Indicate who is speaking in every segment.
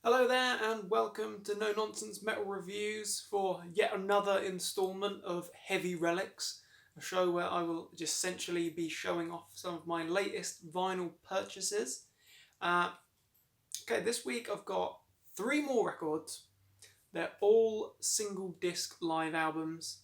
Speaker 1: Hello there, and welcome to No Nonsense Metal Reviews for yet another instalment of Heavy Relics, a show where I will just essentially be showing off some of my latest vinyl purchases. This week I've got three more records. They're all single disc live albums.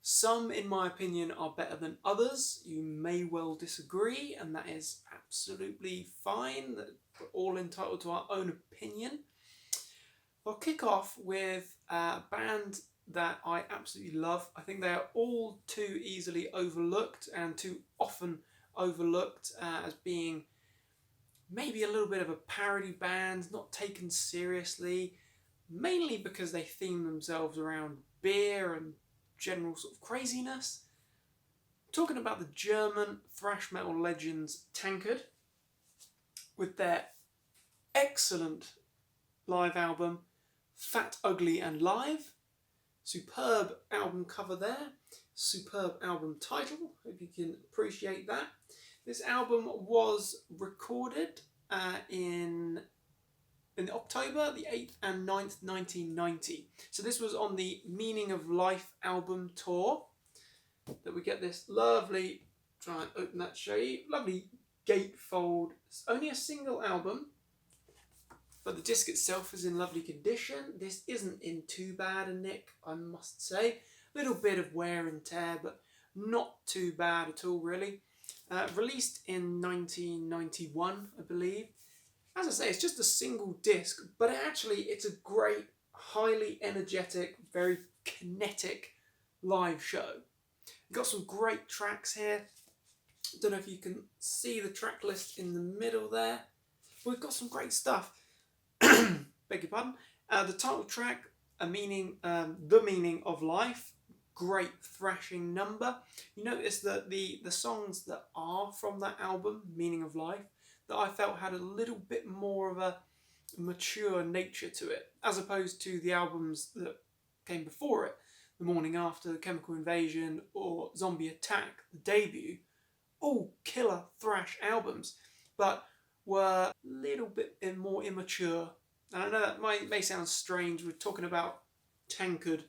Speaker 1: Some, in my opinion, are better than others. You may well disagree, and that is absolutely fine. We're all entitled to our own opinion. I'll kick off with a band that I absolutely love. I think they are all too easily overlooked and too often overlooked as being maybe a little bit of a parody band, not taken seriously, mainly because they theme themselves around beer and general sort of craziness. I'm talking about the German thrash metal legends Tankard with their excellent live album Fat, Ugly and Live. Superb album cover there, superb album title, hope you can appreciate that. This album was recorded in October the 8th and 9th, 1990. So this was on the Meaning of Life album tour that we get this lovely, try and open that, show you, lovely gatefold. It's only a single album, but the disc itself is in lovely condition. This isn't in too bad a nick, I must say. A little bit of wear and tear, but not too bad at all, really. Released in 1991, I believe. As I say, it's just a single disc, but it's a great, highly energetic, very kinetic live show. We've got some great tracks here. Don't know if you can see the track list in the middle there. We've got some great stuff. Beg your pardon. The title track, The Meaning of Life, great thrashing number. You notice that the songs that are from that album, Meaning of Life, that I felt had a little bit more of a mature nature to it, as opposed to the albums that came before it, The Morning After, Chemical Invasion, or Zombie Attack, the debut. All killer thrash albums, but were a little bit more immature. And I know that may sound strange, we're talking about Tankard,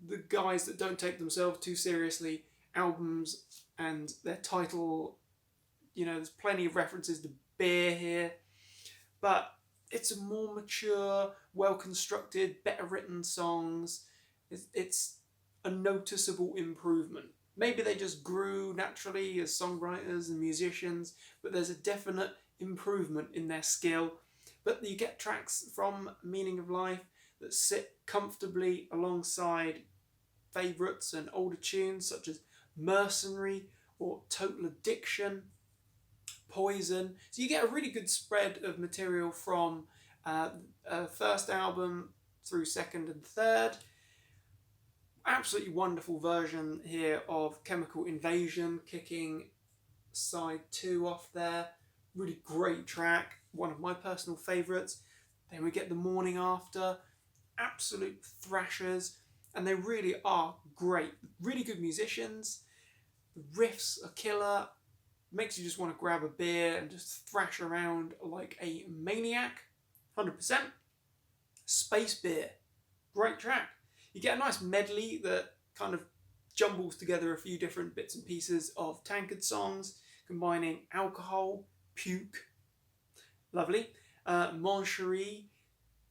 Speaker 1: the guys that don't take themselves too seriously, albums and their title, there's plenty of references to beer here, but it's a more mature, well-constructed, better written songs. It's a noticeable improvement. Maybe they just grew naturally as songwriters and musicians, but there's a definite improvement in their skill. But you get tracks from Meaning of Life that sit comfortably alongside favourites and older tunes such as Mercenary or Total Addiction, Poison. So you get a really good spread of material from first album through second and third. Absolutely wonderful version here of Chemical Invasion, kicking side 2 off there. Really great track, one of my personal favourites. Then we get The Morning After, absolute thrashers, and they really are great. Really good musicians. The riffs are killer. Makes you just want to grab a beer and just thrash around like a maniac. 100%. Space Beer, great track. You get a nice medley that kind of jumbles together a few different bits and pieces of Tankard songs, combining alcohol, puke, lovely, Mon Cherie,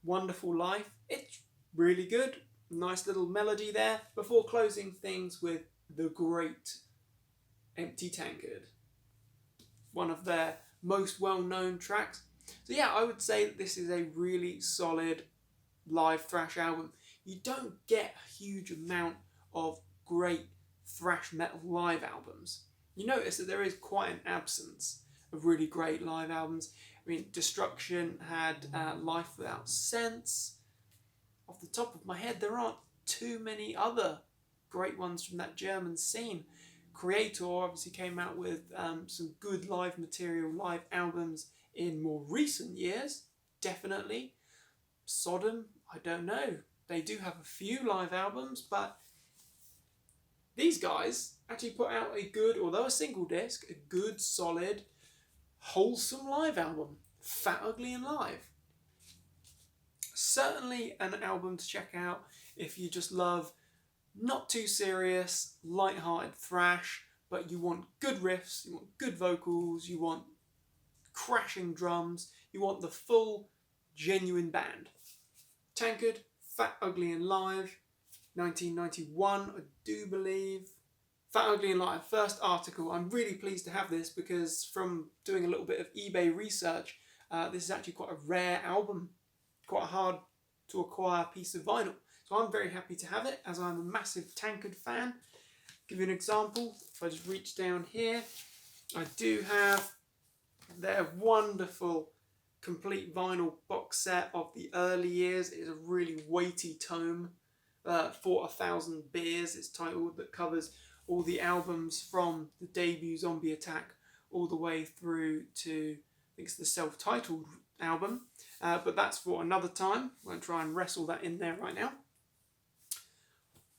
Speaker 1: Wonderful Life. It's really good. Nice little melody there before closing things with the great Empty Tankard, one of their most well-known tracks. So yeah, I would say that this is a really solid live thrash album. You don't get a huge amount of great thrash metal live albums. You notice that there is quite an absence of really great live albums. I mean, Destruction had Life Without Sense. Off the top of my head, there aren't too many other great ones from that German scene. Creator obviously came out with some good live material, live albums in more recent years, definitely. Sodom, I don't know. They do have a few live albums, but these guys actually put out a good, although a single disc, a good, solid, wholesome live album. Fat, Ugly and Live. certainly an album to check out if you just love not too serious, light-hearted thrash, but you want good riffs, you want good vocals, you want crashing drums, you want the full, genuine band. Tankard, Fat, Ugly and Live, 1991, I do believe. Fat, Ugly and Live, first article. I'm really pleased to have this because from doing a little bit of eBay research, this is actually quite a rare album, quite a hard to acquire piece of vinyl. So I'm very happy to have it, as I'm a massive Tankard fan. Give you an example. If I just reach down here, I do have their wonderful complete vinyl box set of the early years. It is a really weighty tome, For 1,000 Beers it's titled, that covers all the albums from the debut Zombie Attack all the way through to, I think it's the self-titled album. But that's for another time. I won't try and wrestle that in there right now.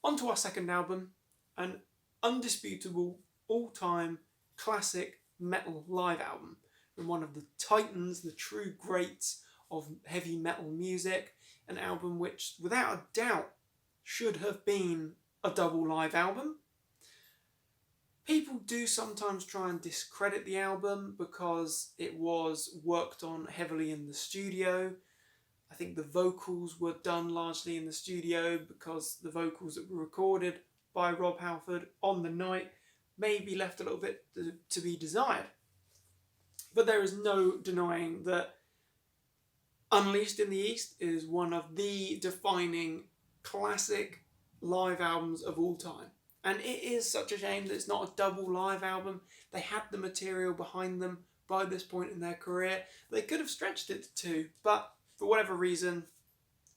Speaker 1: On to our second album, an undisputable all-time classic metal live album from one of the titans, the true greats of heavy metal music, an album which without a doubt should have been a double live album. People do sometimes try and discredit the album because it was worked on heavily in the studio. I think the vocals were done largely in the studio because the vocals that were recorded by Rob Halford on the night may be left a little bit to be desired. But there is no denying that Unleashed in the East is one of the defining classic live albums of all time. And it is such a shame that it's not a double live album. They had the material behind them by this point in their career. They could have stretched it to two, but for whatever reason,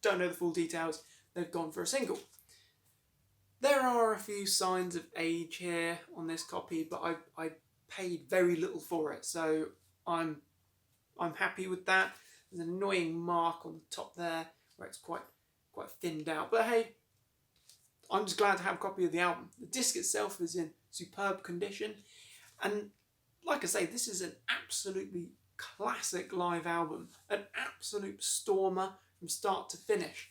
Speaker 1: don't know the full details, they've gone for a single. There are a few signs of age here on this copy, but I paid very little for it, so I'm happy with that. There's an annoying mark on the top there where it's quite thinned out, but hey, I'm just glad to have a copy of the album. The disc itself is in superb condition, and like I say, this is an absolutely classic live album, an absolute stormer from start to finish.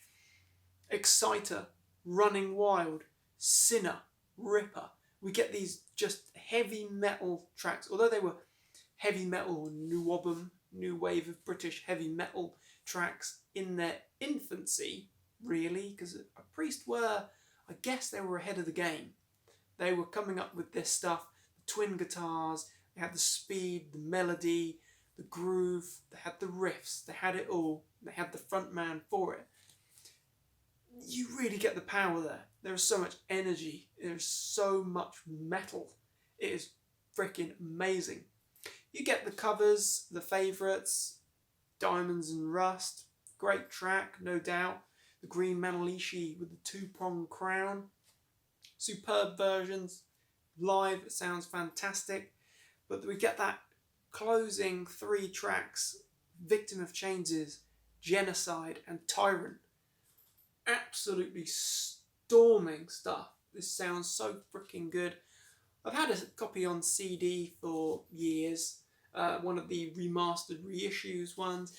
Speaker 1: Exciter, Running Wild, Sinner, Ripper. We get these just heavy metal tracks, although they were heavy metal, new wave of British heavy metal tracks in their infancy, really, because a Priest were, I guess they were ahead of the game. They were coming up with this stuff, the twin guitars, they had the speed, the melody, the groove, they had the riffs, they had it all, they had the front man for it. You really get the power there. There is so much energy, there's so much metal. It is freaking amazing. You get the covers, the favourites, Diamonds and Rust, great track, no doubt. The green Manalishi with the two-pronged crown. Superb versions. Live, it sounds fantastic. But we get that closing 3 tracks, Victim of Changes, Genocide and Tyrant. Absolutely storming stuff. This sounds so freaking good. I've had a copy on CD for years, one of the remastered reissues ones,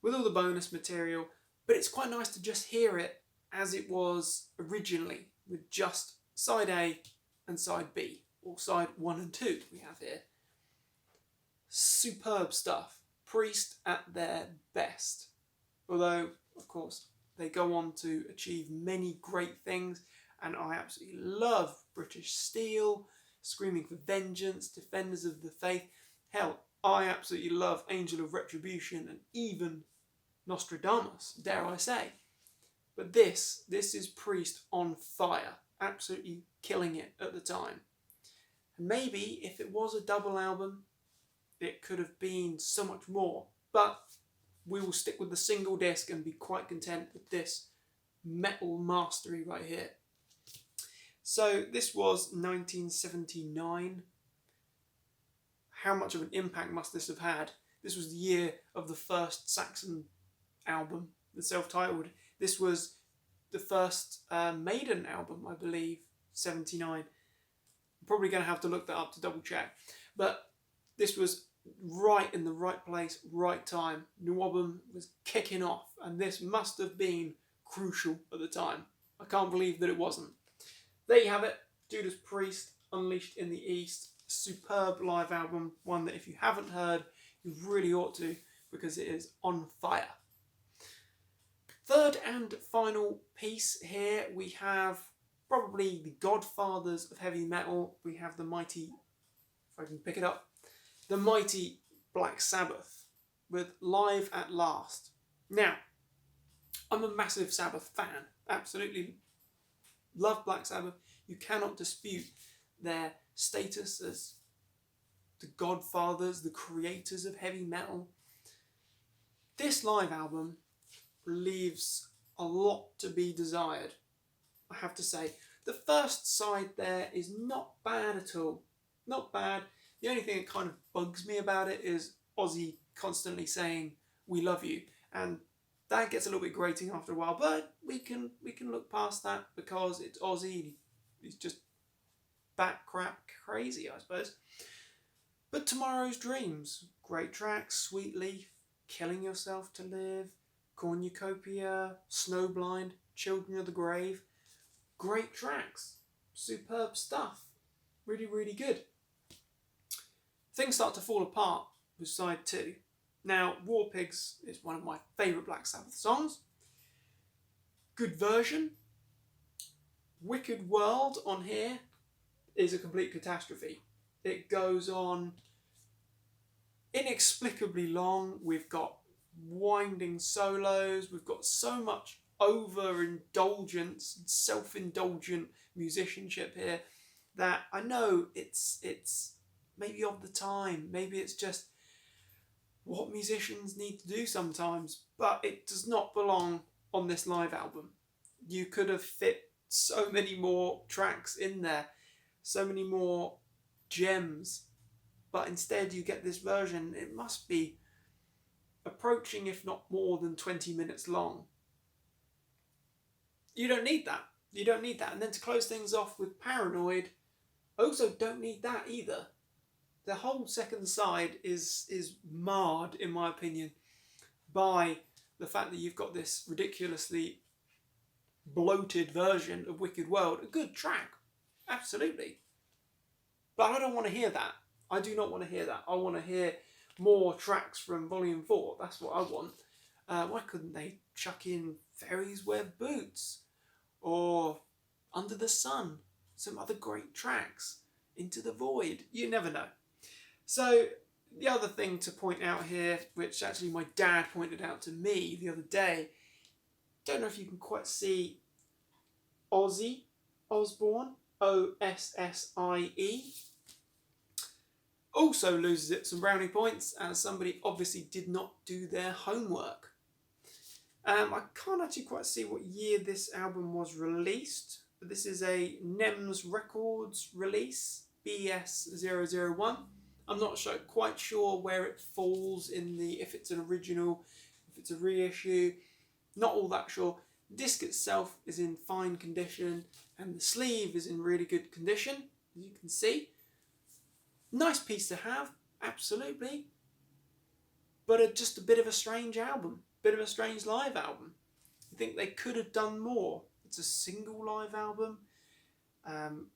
Speaker 1: with all the bonus material, but it's quite nice to just hear it as it was originally, with just side A and side B, or side 1 and 2 we have here. Superb stuff. Priest at their best. Although, of course, they go on to achieve many great things, and I absolutely love British Steel, Screaming for Vengeance, Defenders of the Faith. Hell, I absolutely love Angel of Retribution and even Nostradamus, dare I say. But this is Priest on fire, absolutely killing it at the time. And maybe if it was a double album, it could have been so much more. But we will stick with the single disc and be quite content with this metal mastery right here. So this was 1979. How much of an impact must this have had? This was the year of the first Saxon album, the self-titled. This was the first Maiden album, I believe, 79. I'm probably going to have to look that up to double check. But this was right in the right place, right time. New album was kicking off, and this must have been crucial at the time. I can't believe that it wasn't. There you have it, Judas Priest, Unleashed in the East. Superb live album, one that if you haven't heard, you really ought to, because it is on fire. Third and final piece here, we have probably the godfathers of heavy metal. We have the mighty, if I can pick it up, the mighty Black Sabbath with Live at Last. Now, I'm a massive Sabbath fan, absolutely love Black Sabbath. You cannot dispute their status as the godfathers, the creators of heavy metal. This live album leaves a lot to be desired, I have to say. The first side there is not bad at all. Not bad. The only thing that kind of bugs me about it is Ozzy constantly saying, "We love you." And that gets a little bit grating after a while, but we can look past that because it's Ozzy. He's just bat crap crazy, I suppose. But Tomorrow's Dreams, great tracks. Sweet Leaf, Killing Yourself to Live, Cornucopia, Snowblind, Children of the Grave. Great tracks. Superb stuff. Really, really good. Things start to fall apart with side 2. Now, War Pigs is one of my favourite Black Sabbath songs. Good version. Wicked World on here is a complete catastrophe. It goes on inexplicably long. We've got winding solos. We've got so much overindulgence and self-indulgent musicianship here that I know it's maybe of the time. Maybe it's just what musicians need to do sometimes, but it does not belong on this live album. You could have fit so many more tracks in there, so many more gems, but instead you get this version. It must be approaching, if not more than 20 minutes long. You don't need that. You don't need that. And then to close things off with Paranoid, also don't need that either. The whole second side is marred, in my opinion, by the fact that you've got this ridiculously bloated version of Wicked World. A good track, absolutely. But I don't want to hear that. I do not want to hear that. I want to hear more tracks from Volume 4. That's what I want. Why couldn't they chuck in Fairies Wear Boots? Or Under the Sun? Some other great tracks. Into the Void. You never know. So, the other thing to point out here, which actually my dad pointed out to me the other day, don't know if you can quite see Ozzy Osbourne, O-S-S-I-E, also loses it some brownie points as somebody obviously did not do their homework. I can't actually quite see what year this album was released, but this is a NEMS Records release, BS001. I'm not quite sure where it falls in the, if it's an original, if it's a reissue, not all that sure. The disc itself is in fine condition and the sleeve is in really good condition, as you can see. Nice piece to have, absolutely. But just a bit of a strange album, bit of a strange live album. I think they could have done more. It's a single live album.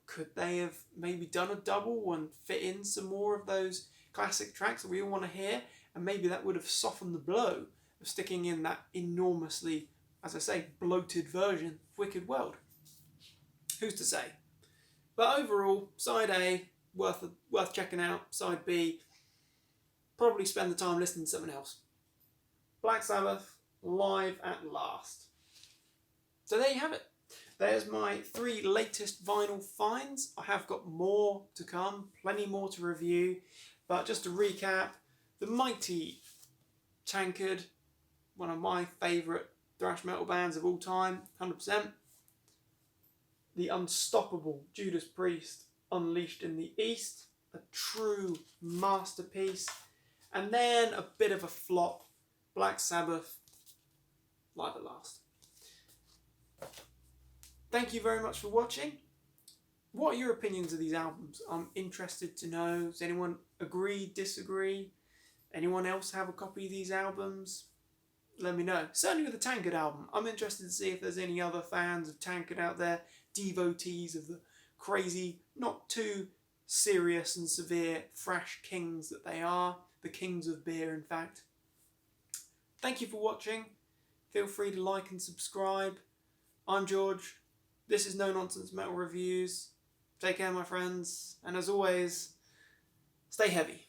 Speaker 1: Could they have maybe done a double and fit in some more of those classic tracks that we all want to hear? And maybe that would have softened the blow of sticking in that enormously, as I say, bloated version of Wicked World. Who's to say? But overall, side A, worth checking out. Side B, probably spend the time listening to something else. Black Sabbath, Live at Last. So there you have it. There's my 3 latest vinyl finds. I have got more to come, plenty more to review. But just to recap, the mighty Tankard, one of my favourite thrash metal bands of all time, 100%. The unstoppable Judas Priest, Unleashed in the East, a true masterpiece. And then a bit of a flop, Black Sabbath, Live at Last. Thank you very much for watching. What are your opinions of these albums? I'm interested to know. Does anyone agree, disagree? Anyone else have a copy of these albums? let me know. Certainly with the Tankard album. I'm interested to see if there's any other fans of Tankard out there, devotees of the crazy, not too serious and severe thrash kings that they are. The kings of beer, in fact. Thank you for watching. Feel free to like and subscribe. I'm George. This is No Nonsense Metal Reviews. Take care, my friends. And as always, stay heavy.